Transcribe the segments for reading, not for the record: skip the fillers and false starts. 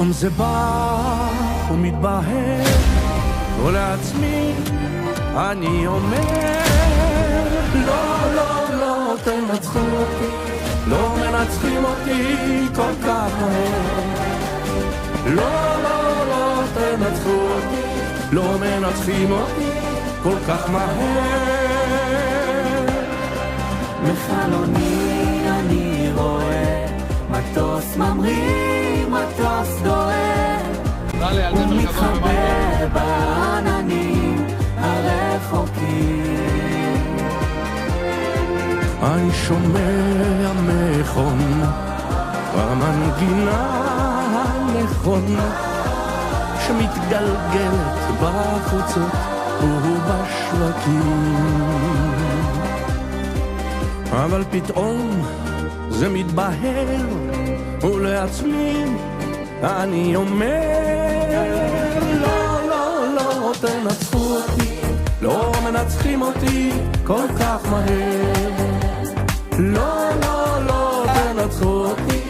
פתאום זה בא ומתבהר, ולעצמי אני אומר, לא, לא, לא תנצחו אותי, לא מנצחים אותי כל כך מהר. לא, לא, לא תנצחו אותי, לא מנצחים אותי כל כך מהר. מחלוני אני רואה מטוס ממריא, מטוס דוהר, הוא מתחבא בעננים הרחוקים. אני שומע מכונה במנגינה הנכונה שמתגלגלת בחוצות ובשווקים, אבל פתאום זה מתבהר, ולעצמי אני אומר, לא, לא, לא תנצחו אותי, לא מנצחים אותי כל כך מהר. לא, לא, לא תנצחו אותי,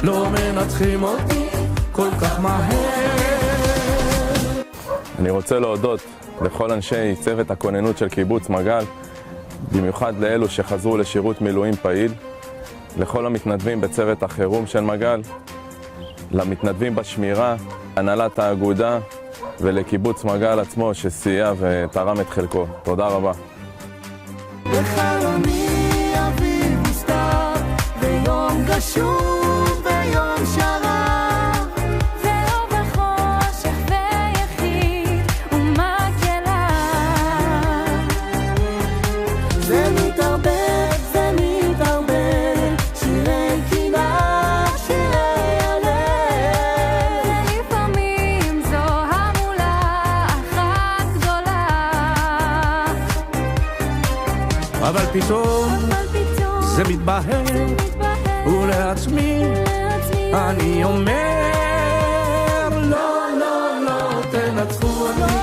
לא מנצחים אותי כל כך מהר. אני רוצה להודות לכל אנשי צוות הכוננות של קיבוץ מגל, במיוחד לאלו שחזרו לשירות מילואים פעיל, לכל המתנדבים בצוות החירום של מגל, למתנדבים בשמירה, הנהלת האגודה ולקיבוץ מגל עצמו שסייע ותרם את חלקו. תודה רבה. בחלומי אביב מסתר ויום גשום ויום שרב, ואור בחושך ויחיד ומקהלה. זה מתערבב, זה מתערבב, שירי קינה, שירי הלב, ולפעמים זו המולה אחת גדולה. אבל פתאום זה מתבהר, ולעצמי אני אומר, לא, לא, לא תנצחו אותי,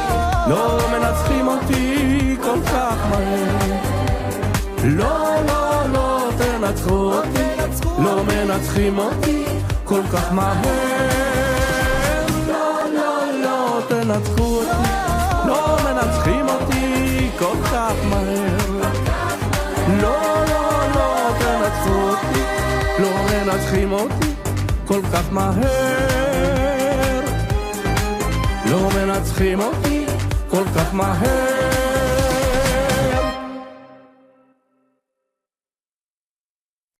לא מנצחים אותי כל כך מהר. לא, לא, לא תנצחו אותי, לא מנצחים אותי כל כך מהר. לא, לא, לא תנצחו אותי, לא מנצחים אותי כל כך מהר. לא, לא, לא תנצחו אותי, לא מנצחים אותי כל כך מהר. לא מנצחים אותי כל כך מהר.